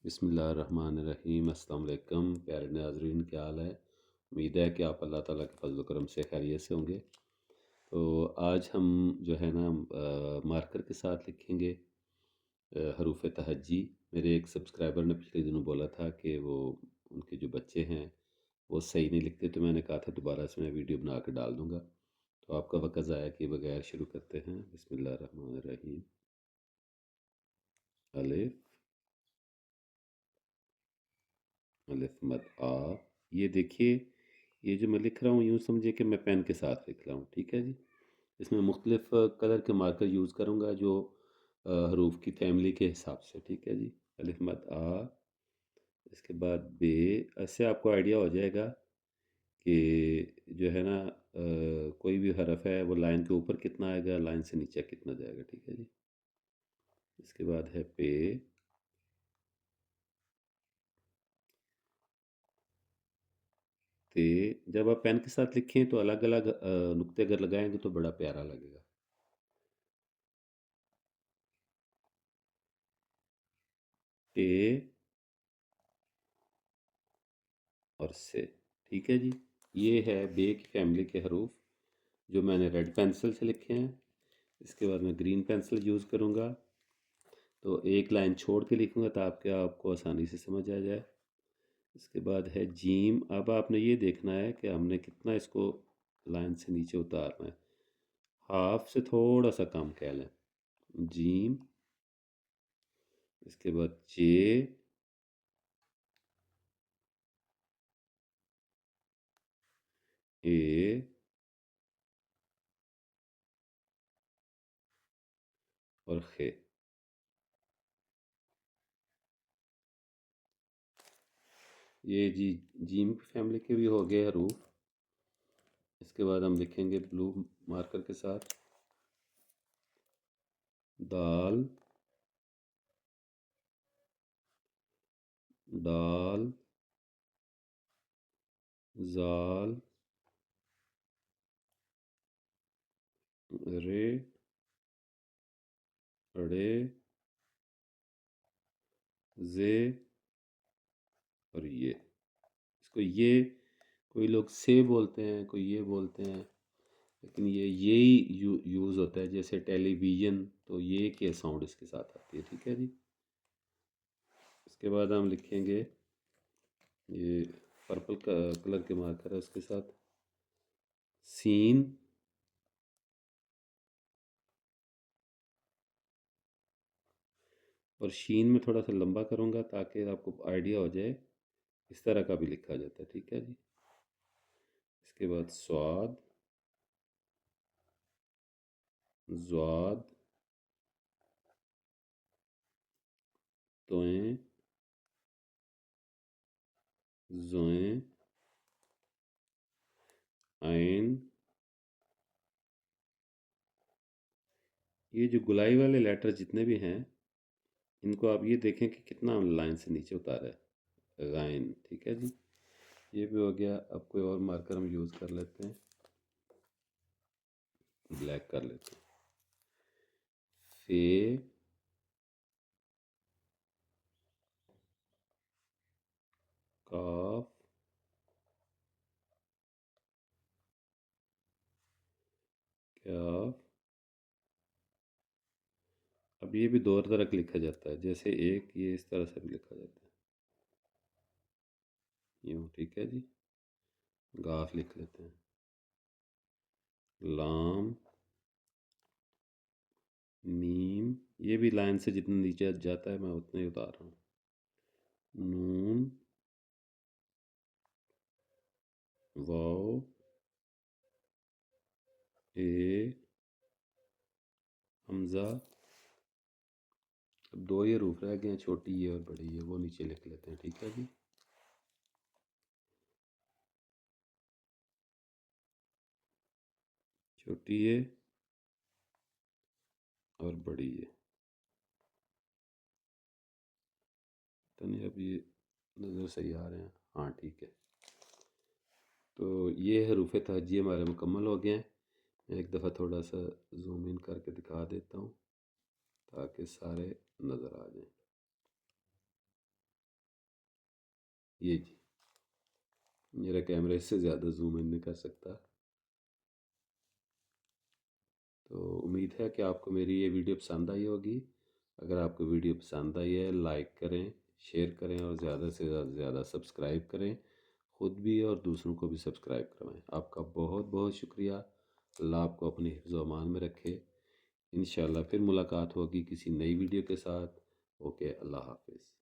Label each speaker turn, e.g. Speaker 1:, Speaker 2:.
Speaker 1: بسم اللہ الرحمن الرحیم۔ السلام علیکم پیارے ناظرین، کیا حال ہے؟ امید ہے کہ آپ اللہ تعالیٰ کے فضل و کرم سے خیریت سے ہوں گے۔ تو آج ہم جو ہے نا مارکر کے ساتھ لکھیں گے حروف تہجی۔ میرے ایک سبسکرائبر نے پچھلے دنوں بولا تھا کہ وہ ان کے جو بچے ہیں وہ صحیح نہیں لکھتے، تو میں نے کہا تھا دوبارہ سے میں ویڈیو بنا کے ڈال دوں گا۔ تو آپ کا وقت ضائع کیے بغیر شروع کرتے ہیں۔ بسم اللہ الرحمن الرحیم۔ الف، الف مد آ۔ یہ دیکھیے، یہ جو میں لکھ رہا ہوں یوں سمجھے کہ میں پین کے ساتھ لکھ رہا ہوں، ٹھیک ہے جی۔ اس میں مختلف کلر کے مارکر یوز کروں گا جو حروف کی فیملی کے حساب سے، ٹھیک ہے جی۔ الف مد آ، اس کے بعد بے۔ ایسے آپ کو آئیڈیا ہو جائے گا کہ جو ہے نا کوئی بھی حرف ہے وہ لائن کے اوپر کتنا آئے گا، لائن سے نیچے کتنا جائے گا، ٹھیک ہے جی۔ اس کے بعد ہے پے، تے۔ جب آپ پین کے ساتھ لکھیں تو الگ الگ نقطے اگر لگائیں گے تو بڑا پیارا لگے گا۔ ٹے اور سے، ٹھیک ہے جی۔ یہ ہے بے کی فیملی کے حروف جو میں نے ریڈ پینسل سے لکھے ہیں۔ اس کے بعد میں گرین پینسل یوز کروں گا، تو ایک لائن چھوڑ کے لکھوں گا تاکہ آپ کو آسانی سے سمجھ آ جائے۔ اس کے بعد ہے جیم۔ اب آپ نے یہ دیکھنا ہے کہ ہم نے کتنا اس کو لائن سے نیچے اتارنا ہے، ہاف سے تھوڑا سا کم کہہ لیں، جیم۔ اس کے بعد جے، اے اور خے۔ یہ جی جیم کی فیملی کے بھی ہو گئے حروف۔ اس کے بعد ہم لکھیں گے بلو مارکر کے ساتھ دال، ڈال، زال، رے، اڑے، زے اور یہ۔ اس کو یہ کوئی لوگ سے بولتے ہیں، کوئی یہ بولتے ہیں، لیکن یہ یہی یوز ہوتا ہے۔ جیسے ٹیلی ویژن، تو یہ کے ساؤنڈ اس کے ساتھ آتی ہے، ٹھیک ہے جی۔ اس کے بعد ہم لکھیں گے یہ پرپل کلر کے مارکر ہے، اس کے ساتھ سین، اور شین میں تھوڑا سا لمبا کروں گا تاکہ آپ کو آئیڈیا ہو جائے اس طرح کا بھی لکھا جاتا ہے، ٹھیک ہے جی۔ اس کے بعد سواد، زواد، توئیں، زوئیں، عین۔ یہ جو گلائی والے لیٹر جتنے بھی ہیں ان کو آپ یہ دیکھیں کہ کتنا لائن سے نیچے اتارا ہے، غائن، ٹھیک ہے جی۔ یہ بھی ہو گیا۔ اب کوئی اور مارکر ہم یوز کر لیتے ہیں، بلیک کر لیتے ہیں۔ فے، کاف، کاف۔ اب یہ بھی دو طرح لکھا جاتا ہے، جیسے ایک یہ اس طرح سے بھی لکھا جاتا ہے، یوں، ٹھیک ہے جی۔ گاف لکھ لیتے ہیں، لام، میم۔ یہ بھی لائن سے جتنا نیچے جاتا ہے میں اتنا ہی اتار رہا ہوں۔ نون، واو، اے، حمزہ۔ اب دو یہ حروف رہ گئے ہیں، چھوٹی یہ اور بڑی یہ، وہ نیچے لکھ لیتے ہیں، ٹھیک ہے جی۔ چھوٹی یہ اور بڑی یہ، پتہ نہیں اب یہ نظر صحیح آ رہے ہیں، ہاں ٹھیک ہے۔ تو یہ حروف تہجی ہمارے مکمل ہو گئے ہیں۔ میں ایک دفعہ تھوڑا سا زوم ان کر کے دکھا دیتا ہوں تاکہ سارے نظر آ جائیں۔ یہ جی، میرا کیمرہ اس سے زیادہ زوم ان نہیں کر سکتا۔ تو امید ہے کہ آپ کو میری یہ ویڈیو پسند آئی ہوگی۔ اگر آپ کو ویڈیو پسند آئی ہے لائک کریں، شیئر کریں اور زیادہ سے زیادہ سبسکرائب کریں، خود بھی اور دوسروں کو بھی سبسکرائب کروائیں۔ آپ کا بہت بہت شکریہ۔ اللہ آپ کو اپنے حفظ و امان میں رکھے۔ انشاءاللہ پھر ملاقات ہوگی کسی نئی ویڈیو کے ساتھ۔ اوکے، اللہ حافظ۔